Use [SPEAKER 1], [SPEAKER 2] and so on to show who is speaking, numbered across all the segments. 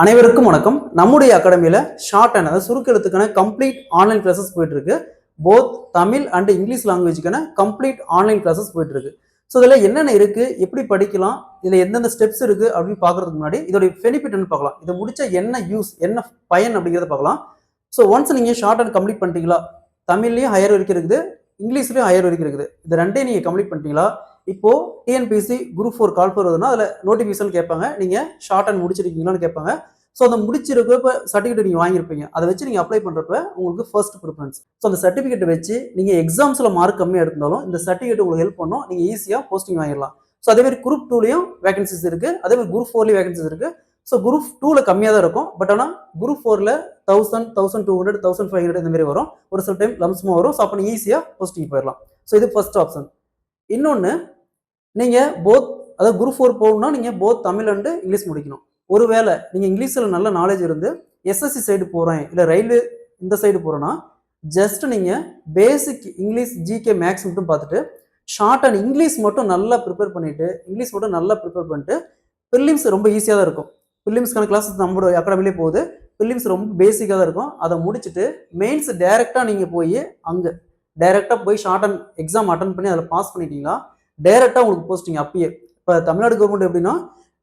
[SPEAKER 1] அனைவருக்கும் வணக்கம். நம்முடைய அகாடமியில ஷார்ட் அண்ட் அதாவது சுருக்கெழுத்துக்கான கம்ப்ளீட் ஆன்லைன் கிளாஸஸ் போயிட்டு இருக்கு. போத் தமிழ் அண்ட் இங்கிலீஷ் லாங்குவேஜுக்கான கம்ப்ளீட் ஆன்லைன் கிளாஸஸ் போயிட்டு இருக்கு. ஸோ இதில் என்னென்ன இருக்கு, எப்படி படிக்கலாம், இதில் எந்தெந்த ஸ்டெப்ஸ் இருக்கு அப்படின்னு பார்க்கறதுக்கு முன்னாடி இதோட பெனிஃபிட் என்ன பார்க்கலாம். இதை முடிச்சா என்ன யூஸ், என்ன பயன் அப்படிங்கிறத பார்க்கலாம். ஸோ ஒன்ஸ் நீங்கள் ஷார்ட் அண்ட் கம்ப்ளீட் பண்ணிட்டீங்களா, தமிழ்லையும் ஹையர் வரைக்கும் இருக்குது, இங்கிலீஷ்லையும் ஹையர் வரைக்கும் இருக்குது. இது ரெண்டையும் நீங்கள் கம்ப்ளீட் பண்ணிட்டீங்களா, இப்போ டிஎன்பிஎஸ்சி குரூப் 4 கால் ஃபோர் வருதுன்னா அதில் நோட்டிஃபிகேஷன் கேட்பாங்க, நீங்கள் ஷார்ட் அண்ட் முடிச்சிருக்கீங்களான்னு கேட்பாங்க. ஸோ அதை முடிச்சிருக்கப்ப சர்டிஃபிகேட் நீங்கள் வாங்கியிருப்பீங்க, அதை வச்சு நீங்கள் அப்ளை பண்ணுறப்ப உங்களுக்கு ஃபர்ஸ்ட் ப்ரிஃபரன்ஸ். ஸோ அந்த சர்டிஃபிகேட்டை வச்சு நீங்கள் எக்ஸாம்ஸில் மார்க் கம்மியாக எடுத்தாலும் இந்த சர்டிஃபிகேட் உங்களுக்கு ஹெல்ப் பண்ணும், நீங்கள் ஈஸியாக போஸ்டிங் வாங்கிடலாம். ஸோ அதேமாதிரி குரூப் 2லையும் வேகன்சிஸ் இருக்குது, அதேமாதிரி குரூப் 4லையும் வேகன்சிஸ் இருக்குது. ஸோ குரூப் 2ல கம்மியாக தான் இருக்கும், பட் ஆனால் குரூப் 4ல 1000, 1200, 1500 இந்த மாதிரி வரும், ஒரு சில டைம் லம்ஸ்மாக வரும். ஸோ அப்போ நீங்கள் ஈஸியாக போஸ்டிங் போயிடலாம். ஸோ இது ஃபர்ஸ்ட் ஆப்ஷன். இன்னொன்று, நீங்கள் போத் அதாவது குரூப் 4 போகணும்னா நீங்கள் போத் தமிழ் அண்டு இங்கிலீஷ் முடிக்கணும். ஒருவேளை நீங்கள் இங்கிலீஷில் நல்ல நாலேஜ் இருந்து எஸ்எஸ்சி சைடு போகிறேன் இல்லை ரயில்வே இந்த சைடு போகிறேன்னா ஜஸ்ட் நீங்கள் பேசிக் இங்கிலீஷ் ஜிகே மேக்ஸ் மட்டும் பார்த்துட்டு ஷார்ட் அண்ட் இங்கிலீஷ் மட்டும் நல்லா ப்ரிப்பேர் பண்ணிட்டு ப்ரிலிம்ஸ் ரொம்ப ஈஸியாக தான் இருக்கும். ப்ரிலிம்ஸ்க்கான கிளாஸஸ் நம்மளோட அகாடமிலே போகுது. ப்ரிலிம்ஸ் ரொம்ப பேசிக்காக தான் இருக்கும். அதை முடிச்சுட்டு மெயின்ஸ் டைரெக்டாக நீங்கள் போய் அங்கே டைரெக்டாக போய் ஷார்ட் அண்ட் எக்ஸாம் அட்டன் பண்ணி அதில் பாஸ் பண்ணிட்டீங்கன்னா டைரெக்டாக உங்களுக்கு போஸ்டிங் அப்பயே. இப்போ தமிழ்நாடு கவர்மெண்ட் எப்படின்னா,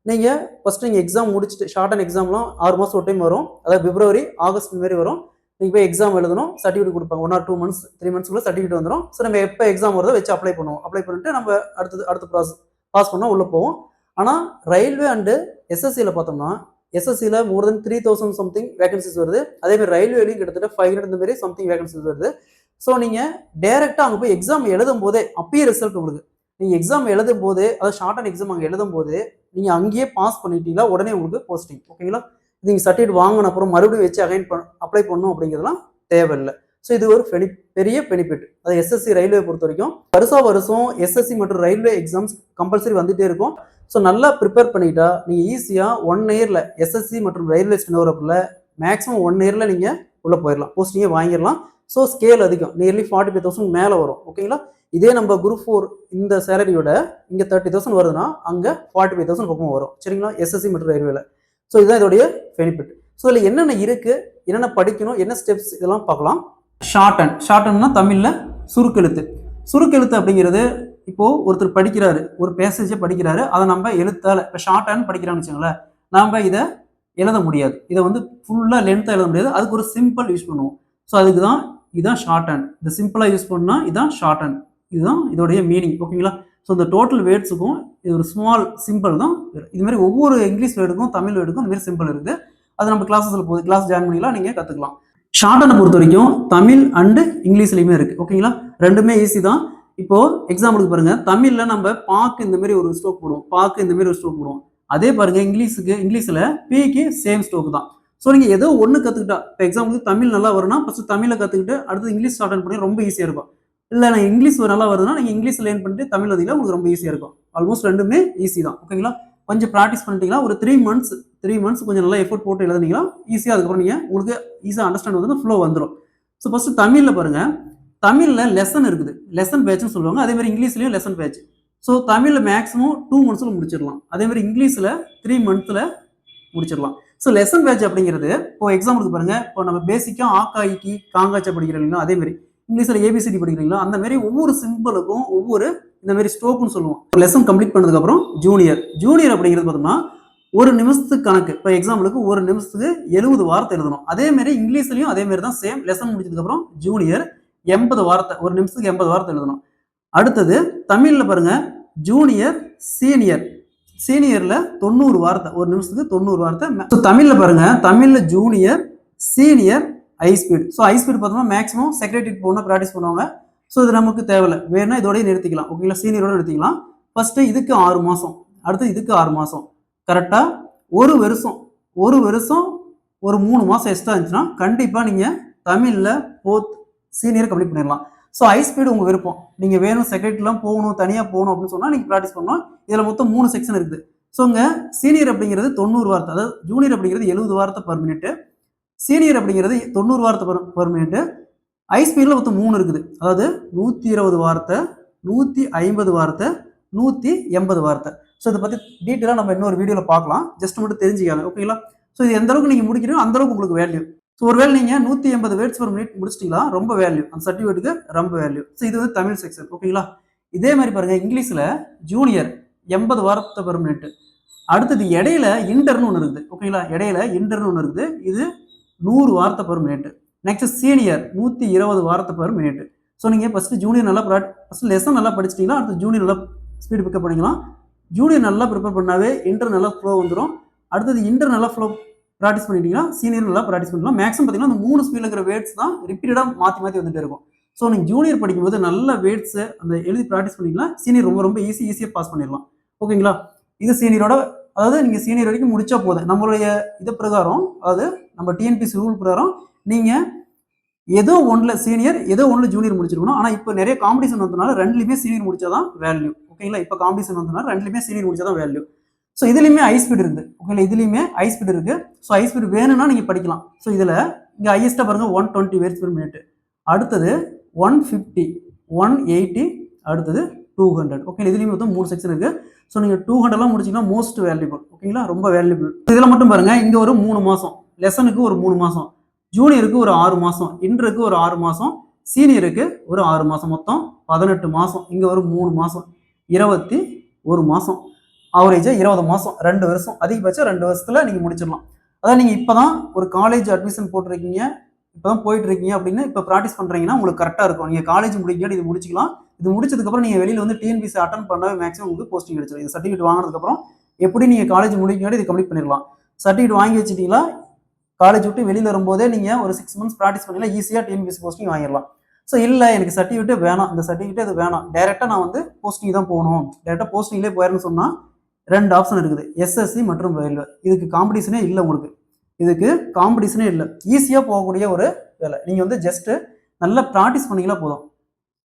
[SPEAKER 1] நீங்கள் ஃபஸ்ட்டு நீங்கள் எக்ஸாம் முடிச்சுட்டு ஷார்ட் அண்ட் எக்ஸாம்லாம் 6 மாதம் ஒரு டைம் வரும், அதாவது பிப்ரவரி ஆகஸ்ட் மாரி வரும். நீங்கள் போய் எக்ஸாம் எழுதணும், சர்டிஃபிகேட் கொடுப்பாங்க. 1 or 2 months 3 monthsக்குள்ள சர்டிஃபிகேட் வந்துடும். ஸோ நம்ம எப்போ எக்ஸாம் வருதோ வச்சு அப்ளை பண்ணுவோம். அப்ளை பண்ணிட்டு நம்ம அடுத்த ப்ராசஸ் பாஸ் பண்ணால் உள்ளே போவோம். ஆனால் ரயில்வே அண்டு எஸ்எஸ்சியில் பார்த்தோம்னா எஸ்எஸ்சியில் மோர் தென் 3000 சம்திங் வேகன்சிஸ் வருது. அதேமாதிரி ரயில்வேலையும் கிட்டத்தட்ட 500 இந்த மாதிரி சம்திங் வேகன்சிஸ் வருது. ஸோ நீங்கள் டேரெக்டாக அங்கே போய் எக்ஸாம் எழுதும் போதே அப்பயே ரிசல்ட் உங்களுக்கு, நீங்கள் எக்ஸாம் எழுதும் போது அதாவது ஷார்ட் அண்ட் எக்ஸாம் அங்கே எழுதும் போது நீங்கள் அங்கேயே பாஸ் பண்ணிட்டீங்களா உடனே உங்களுக்கு போஸ்டிங். ஓகேங்களா, நீங்கள் சர்டிஃபிகேட் வாங்கின அப்புறம் மறுபடியும் வச்சு அப்ளை பண்ணணும் அப்படிங்கிறதுலாம் தேவையில்லை. ஸோ இது ஒரு பெரிய பெனிஃபிட். அது எஸ்எஸ்சி ரயில்வே பொறுத்த வரைக்கும் வருஷம் எஸ்எஸ்சி மற்றும் ரயில்வே எக்ஸாம்ஸ் கம்பல்சரி வந்துகிட்டே இருக்கும். ஸோ நல்லா ப்ரிப்பேர் பண்ணிட்டா நீங்கள் ஈஸியாக 1 yearல எஸ்எஸ்சி மற்றும் ரயில்வே ஸ்டெனோகிராஃபரில் மேக்ஸிமம் 1 yearல நீங்கள் உள்ளே போயிடலாம், போஸ்டிங்கே வாங்கிடலாம். ஸோ ஸ்கேல் அதிகம், நியர்லி 45,000 மேலே வரும். ஓகேங்களா, இதே நம்ம குரூப் 4 இந்த சேலரியோட இங்கே 30,000 வருதுன்னா அங்கே 45,000 பக்கம் வரும். சரிங்களா, எஸ்எஸ்சி மற்றும் ரயில்வேல. ஸோ இதுதான் இதோடைய பெனிஃபிட். ஸோ இதில் என்னென்ன இருக்குது, என்னென்ன படிக்கணும், என்ன ஸ்டெப்ஸ், இதெல்லாம் பார்க்கலாம். ஷார்ட் அண்ட்னா தமிழில் சுருக்கெழுத்து அப்படிங்கிறது, இப்போது ஒருத்தர் படிக்கிறாரு, ஒரு பேசேஜை படிக்கிறாரு, அதை நம்ம எழுத்தால் இப்போ ஷார்ட் ஹேண்ட் படிக்கிறான்னு வச்சுங்களேன், நம்ம இதை எழுத முடியாது, இதை வந்து ஃபுல்லாக லென்த்தாக எழுத முடியாது, அதுக்கு ஒரு சிம்பிள் யூஸ் பண்ணுவோம். ஸோ அதுக்கு தான் இதுதான் ஷார்ட் ஹேண்ட். இந்த சிம்பிளாக யூஸ் பண்ணால் இதுதான் ஷார்ட் ஹேண்ட், இதுதான் இதோடைய மீனிங். ஓகேங்களா, ஸோ இந்த டோட்டல் வேர்ட்ஸுக்கும் இது ஒரு ஸ்மால் சிம்பிள் தான். இது மாதிரி ஒவ்வொரு இங்கிலீஷ் வேர்டுக்கும் தமிழ் வேர்டுக்கும் இந்த மாதிரி சிம்பிள் இருக்குது. அது நம்ம கிளாஸஸில் போகுது, கிளாஸ் ஜாயின் பண்ணிக்கலாம், நீங்கள் கற்றுக்கலாம். ஷார்ட் ஹேண்டை பொறுத்த வரைக்கும் தமிழ் அண்டு இங்கிலீஷ்லையுமே இருக்குது. ஓகேங்களா, ரெண்டுமே ஈஸி தான். இப்போது எக்ஸாம்பிளுக்கு பாருங்கள், தமிழில் நம்ம பாக்கு இந்த மாதிரி ஒரு ஸ்ட்ரோக் போடுவோம், அதே பாருங்கள் இங்கிலீஷில் பிக்கு சேம் ஸ்ட்ரோக் தான். ஸோ நீங்கள் ஏதோ ஒன்று கற்றுக்கிட்டா, இப்போ எக்ஸாம்பிளுக்கு தமிழ் நல்லா வரும்னா ஃபஸ்ட்டு தமிழில் கற்றுக்கிட்டு அடுத்து இங்கிலீஷ் ஷார்ட் ஹேண்ட் பண்ணி ரொம்ப ஈஸியாக இருக்கும். இல்லை நான் இங்கிலீஷ் நல்லா வருதுன்னா நீங்கள் இங்கிலீஷ் லேர்ன் பண்ணிட்டு தமிழ் வந்தீங்கன்னா உங்களுக்கு ரொம்ப ஈஸியாக இருக்கும். ஆல்மோஸ்ட் ரெண்டுமே ஈஸி தான். ஓகேங்களா, கொஞ்சம் ப்ராக்டிஸ் பண்ணிட்டீங்கன்னா ஒரு 3 months கொஞ்சம் நல்லா எஃபோர்ட் போட்டு எழுதுனீங்கன்னா ஈஸியாக, அதுக்கப்புறம் நீங்கள் உங்களுக்கு ஈஸியாக அண்டர்ஸ்டாண்ட் வந்து ஃப்ளோ வந்துடும். ஸோ ஃபஸ்ட்டு தமிழில் பாருங்கள், தமிழில் லெசன் இருக்குது, லெசன் பேட்ச்னு சொல்லுவாங்க. அதேமாதிரி இங்கிலீஷ்லேயும் லெசன் பேட்ச். ஸோ தமிழில் மேக்ஸிமம் 2 monthsல முடிச்சிடலாம், அதேமாதிரி இங்கிலீஷில் 3 monthsல முடிச்சிடலாம். ஸோ லெசன் பேட்ச் அப்படிங்கிறது, இப்போ எக்ஸாம்பிளுக்கு பாருங்கள், இப்போ நம்ம பேசிக்காக ஆக்காய்க்கு காங்காச்சா படிக்கிறோம் இல்லைங்களா, அதேமாதிரி இங்கிலீஷில் ஏபிசிடி படிக்கிறீங்களா, அந்த மாதிரி ஒவ்வொரு சிம்பிளுக்கும் ஒவ்வொரு இந்த மாதிரி ஸ்ட்ரோக்னு சொல்லுவோம். லெசன் கம்ப்ளீட் பண்ணதுக்கப்புறம் ஜூனியர் அப்படிங்கிறது பார்த்தோம்னா 1 நிமிஷத்துக்கு கணக்கு. இப்போ எக்ஸாம்பிளுக்கு 1 நிமிஷத்துக்கு 70 வார்த்தை எழுதணும். அதேமாரி இங்கிலீஷ்லையும் அதேமாரி தான் சேம். லெசன் முடிச்சதுக்கப்புறம் ஜூனியர் 80 வார்த்தை, 1 நிமிஷத்துக்கு 80 வார்த்தை எழுதணும். அடுத்தது தமிழில் பாருங்கள், சீனியரில் 90 வார்த்தை, 1 நிமிஷத்துக்கு 90 வார்த்தை. ஸோ தமிழில் பாருங்கள், தமிழில் junior, senior, high speed. So high speed பார்த்தோம்னா மேக்ஸிமம் செக்ரட்டரி போகணும், ப்ராக்டிஸ் பண்ணுவாங்க. ஸோ இது நமக்கு தேவையில்லை, வேணும்னா இதோடய நிறுத்திக்கலாம். ஓகேங்களா, சீனியரோட நிறுத்திக்கலாம். ஃபஸ்ட்டு இதுக்கு 6 மாதம், அடுத்து இதுக்கு 6 மாதம், கரெக்டாக ஒரு வருஷம் ஒரு 3 மாதம் எக்ஸ்ட்ரா இருந்துச்சுன்னா கண்டிப்பாக நீங்கள் தமிழில் போத் சீனியர் கம்ப்ளீட் பண்ணிடலாம். ஸோ ஹை ஸ்பீடு உங்கள் விருப்பம், நீங்கள் வேணும் செக்ரட்டரிலாம் போகணும், தனியாக போகணும் அப்படின்னு சொன்னால் நீங்கள் ப்ராக்டிஸ் பண்ணணும். இதில் மொத்தம் 3 செக்ஷன் இருக்குது. ஸோ இங்கே சீனியர் அப்படிங்கிறது 90 வார்த்தை, அதாவது ஜூனியர் அப்படிங்கிறது 70 வார்த்தை பர் மினிட்டு, சீனியர் அப்படிங்கிறது 90 வார்த்தை பர் மினிட்டு. ஹை ஸ்பீடில் மொத்தம் 3 இருக்குது, அதாவது 120 வார்த்தை, 150 வார்த்தை, 180 வார்த்தை. ஸோ இதை பற்றி டீட்டெயிலாக நம்ம இன்னொரு வீடியோவில் பார்க்கலாம், ஜஸ்ட் மட்டும் தெரிஞ்சுக்காங்க. ஓகேங்களா, ஸோ இது எந்த அளவுக்கு நீங்கள் முடிக்கிறீங்களோ அந்த அளவுக்கு உங்களுக்கு வேல்யூ. ஸோ ஒருவேளை நீங்கள் 180 வேர்ட்ஸ் per minute முடிச்சிட்டீங்களா ரொம்ப வேல்யூ, அந்த சர்டிஃபிகேட்டுக்கு ரொம்ப வேல்யூ. ஸோ இது வந்து தமிழ் செக்ஷன். ஓகேங்களா? இதே மாதிரி பாருங்க, இங்கிலீஷில் ஜூனியர் 80 வார்த்தை per minute. அடுத்தது இடையில இன்டர்னு ஒன்று இருக்குது. ஓகேங்களா? இடையில இன்டர்னு ஒன்று இருக்குது. இது 100 வார்த்தை per minute. நெக்ஸ்ட் சீனியர் 120 வார்த்தை per minute. ஸோ நீங்கள் ஃபஸ்ட்டு ஜூனியர் நல்லா ஃபஸ்ட்டு லெசன் நல்லா படிச்சிட்டிங்கன்னா அடுத்து ஜூனியர் நல்லா ஸ்பீடு பிக்கப் பண்ணிக்கலாம். ஜூனியர் நல்லா ப்ரிப்பேர் பண்ணாவே இன்டர் நல்லா ஃப்ளோ வந்துடும். அடுத்தது இன்டர் நல்லா ஃப்ளோ ப்ராக்டிஸ் பண்ணிட்டீங்கன்னா சீனியர் நல்லா ப்ராக்டிஸ் பண்ணலாம். மேக்ஸிமம் பார்த்தீங்கன்னா அந்த 3 ஸ்பீடில் இருக்கிற வேர்ட்ஸ் தான் ரிப்பீட்டடாக மாற்றி மாற்றி வந்துட்டு இருக்கும். ஸோ நீங்கள் ஜூனியர் படிக்கும்போது நல்ல வேர்ட்ஸை அந்த எழுதி ப்ராக்டிஸ் பண்ணிக்கலாம். சீனியர் ரொம்ப ரொம்ப ஈஸியாக பாஸ் பண்ணிடலாம். ஓகேங்களா? இது சீனியரோட, அதாவது நீங்கள் சீனியர் வரைக்கும் முடிச்சா போதும். நம்மளுடைய இது பிரகாரம், அதாவது நம்ம டிஎன்பிசி ரூல் பிரகாரம் நீங்கள் ஏதோ ஒன்றில் சீனியர் ஏதோ ஒன்றில் ஜூனியர் முடிச்சிருக்கணும். ஆனால் இப்போ நிறைய காம்படிஷன் வந்ததுனால ரெண்டுலையுமே சீனியர் முடிச்சாதான் வேல்யூ. ஓகேங்களா? இப்போ காம்படிஷன் வந்ததுனால ரெண்டுலையுமே சீனியர் முடிச்சாதான் வேல்யூ. ஸோ இதுலையுமே ஹை ஸ்பீடு இருக்குது. ஓகேங்களா? இதுலையுமே ஹை ஸ்பீடு இருக்குது. ஸோ ஹை ஸ்பீடு வேணும்னா நீங்கள் படிக்கலாம். ஸோ இதில் இங்கே ஹையஸ்ட்டாக பாருங்கள் 120 வேர்ட்ஸ் per minute. அடுத்தது 150, 180, அடுத்தது 200. ஓகே, இதுலேயும் மொத்தம் 3 செக்ஷன் இருக்குது. ஸோ நீங்கள் 200 முடிச்சிங்கன்னா மோஸ்ட் வேல்யூபிள். ஓகேங்களா? ரொம்ப வேல்யூபிள். இதில் மட்டும் பாருங்கள், இங்கே ஒரு 3 மாதம், லெசனுக்கு ஒரு 3 மாதம், ஜூனியருக்கு ஒரு 6 மாதம், இன்டருக்கு ஒரு 6 மாதம், சீனியருக்கு ஒரு 6 மாதம், மொத்தம் 18 மாதம். இங்கே ஒரு 3 மாதம், 21 மாதம், ஆவரேஜாக 20 மாதம், 2 வருஷம், அதிகபட்சம் 2 வருஷத்தில் நீங்கள் முடிச்சிடலாம். அதாவது நீங்கள் இப்போ தான் ஒரு காலேஜ் அட்மிஷன் போட்டிருக்கீங்க, இப்போ தான் போயிட்டு இருக்கீங்க அப்படின்னு இப்போ ப்ராக்டிஸ் பண்ணுறீங்கன்னா உங்களுக்கு கரெக்டாக இருக்கும். நீங்கள் காலேஜ் முடிக்க இது முடிச்சிக்கலாம். இது முடிச்சதுக்கப்புறம் நீங்கள் வெளியில் வந்து டிஎன்பிசி அட்டன் பண்ணாவே மேக்ஸிமம் உங்களுக்கு போஸ்டிங் கிடைச்சிடும். இது சர்டிஃபிகேட் வாங்கினதுக்கப்புறம் எப்படி நீங்கள் காலேஜ் முடிக்க இது கம்ப்ளீட் பண்ணிடலாம். சர்டிஃபிகேட் வாங்கி வச்சுட்டீங்களா, காலேஜ் விட்டு வெளியில் வரும்போதே நீங்கள் ஒரு 6 months ப்ராக்டிஸ் பண்ணிக்கலாம், ஈஸியாக டிஎன்பிசி போஸ்டிங் வாங்கிடலாம். ஸோ இல்லை எனக்கு சர்டிஃபிகேட்டே வேணாம், இந்த சர்டிஃபிகேட்டே அது வேணாம், டேரெக்டாக நான் வந்து போஸ்டிங் தான் போகணும், டேரெக்டாக போஸ்டிங்லேயே போயிடுன்னு சொன்னால் 2 ஆப்ஷன் இருக்குது, எஸ்எஸ்சி மற்றும் ரயில்வே. இதுக்கு காம்படிஷனே இல்லை, உங்களுக்கு இதுக்கு காம்படிஷனே இல்லை, ஈஸியாக போகக்கூடிய ஒரு வேலை. நீங்கள் வந்து ஜஸ்ட்டு நல்லா ப்ராக்டிஸ் பண்ணிங்களா போதும்.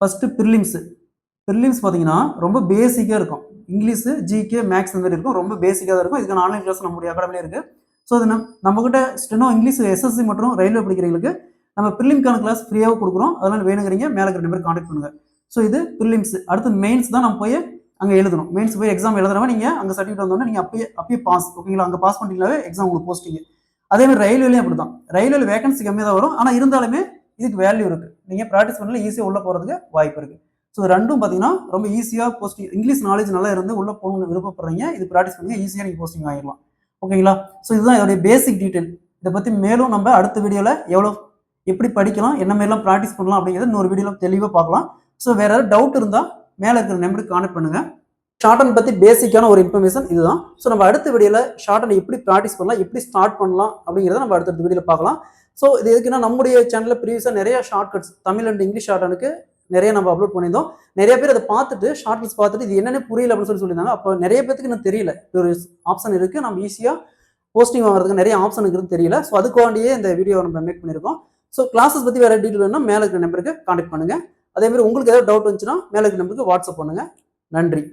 [SPEAKER 1] ஃபஸ்ட்டு ப்ரிலிம்ஸ் பார்த்தீங்கன்னா ரொம்ப பேசிக்காக இருக்கும். இங்கிலீஷு, ஜிகே, மேக்ஸ் இந்த மாதிரி இருக்கும், ரொம்ப பேசிக்காக தான் இருக்கும். இதுக்கான ஆன்லைன் கிளாஸ் நம்மளுடைய அகாடமிலே இருக்குது. ஸோ அது நம்மகிட்ட ஸ்டெனோ இங்கிலீஷ் எஸ்எஸ்சி மற்றும் ரயில்வே படிக்கிறவங்களுக்கு நம்ம ப்ரிலிம்கான கிளாஸ் ஃப்ரீயாக கொடுக்குறோம். அதனால் வேணுங்கிறீங்க மேலே இருக்கிற நம்பர் கான்டாக்ட் பண்ணுங்கள். ஸோ இது ப்ரிலிம்ஸ். அடுத்து மெயின்ஸ் தான் நம்ம போய் அங்கே எழுதணும். மெயின்ஸ் போய் எக்ஸாம் எழுதுறவங்க நீங்கள் அங்கே சர்டிஃபிகேட் வந்தோடனே நீங்கள் அப்பயே பாஸ். ஓகேங்களா? அங்கே பாஸ் பண்ணிட்டீங்களாவே எக்ஸாம் உங்களுக்கு போஸ்டிங்க. அதேமாதிரி ரயில்வேலையும் அப்படி தான். ரயில்வேல வேகன்சி கம்மியாக தான் வரும், ஆனால் இருந்தாலுமே இதுக்கு வேல்யூ இருக்குது. நீங்கள் ப்ராக்டிஸ் பண்ணல ஈஸியாக உள்ளே போகிறதுக்கு வாய்ப்பு இருக்குது. ஸோ ரெண்டும் பார்த்தீங்கன்னா ரொம்ப ஈஸியாக போஸ்டிங், இங்கிலீஷ் நாலேஜ் நல்லா இருந்து உள்ளே போகணும்னு விருப்பப்படுறீங்க, இது ப்ராக்டிஸ் பண்ணுங்க, ஈஸியாக நீங்கள் போஸ்டிங் வாங்கிடலாம். ஓகேங்களா? ஸோ இதுதான் இதோடைய பேசிக் டீட்டெயில். இதை பற்றி மேலும் நம்ம அடுத்த வீடியோவில் எப்படி படிக்கலாம், என்ன மாதிரிலாம் ப்ராக்டிஸ் பண்ணலாம் அப்படிங்கிறத இன்னொரு வீடியோவில் தெளிவாக பார்க்கலாம். ஸோ வேறு ஏதாவது டவுட் இருந்தால் மேலே இருக்கிற நம்பருக்கு கான்டாக்ட் பண்ணுங்கள். ஷார்ட் அண்ட் பற்றி பேசிக்கான ஒரு இன்ஃபர்மேஷன் இதுதான். ஸோ நம்ம அடுத்த வீடியோவில் ஷார்ட் அண்ட் எப்படி ப்ராக்டிஸ் பண்ணலாம், எப்படி ஸ்டார்ட் பண்ணலாம் அப்படிங்கிறத நம்ம அடுத்த வீடியோவில் பார்க்கலாம். ஸோ இது எதுக்குன்னா, நம்முடைய சேனலில் ப்ரீவியஸாக நிறைய shortcuts Tamil and English short அண்டுக்கு நிறைய நம்ம அப்லோட் பண்ணியிருந்தோம். நிறைய பேர் அதை பார்த்துட்டு ஷார்ட்கட்ஸ் பார்த்துட்டு இது என்னென்ன புரியல அப்படின்னு சொல்லியிருந்தாங்க. அப்போ நிறைய பேருக்கு இன்னும் தெரியல, ஒரு ஆப்ஷன் இருக்குது, நம்ம ஈஸியாக போஸ்டிங் வாங்குறதுக்கு நிறைய ஆப்ஷன் இருக்குன்னு தெரியல. ஸோ அதுக்காண்டியே இந்த வீடியோ நம்ம மேக் பண்ணியிருக்கோம். ஸோ கிளாஸஸ் பற்றி வேறு டீட்டெயில் வேணும்னா மேலே இருக்கிற நம்பருக்கு கான்டாக்ட் பண்ணுங்கள். அதேமாதிரி உங்களுக்கு ஏதாவது டவுட் வந்துச்சுன்னா மேலே இருக்கிற நம்பருக்கு வாட்ஸ்அப் பண்ணுங்கள். நன்றி.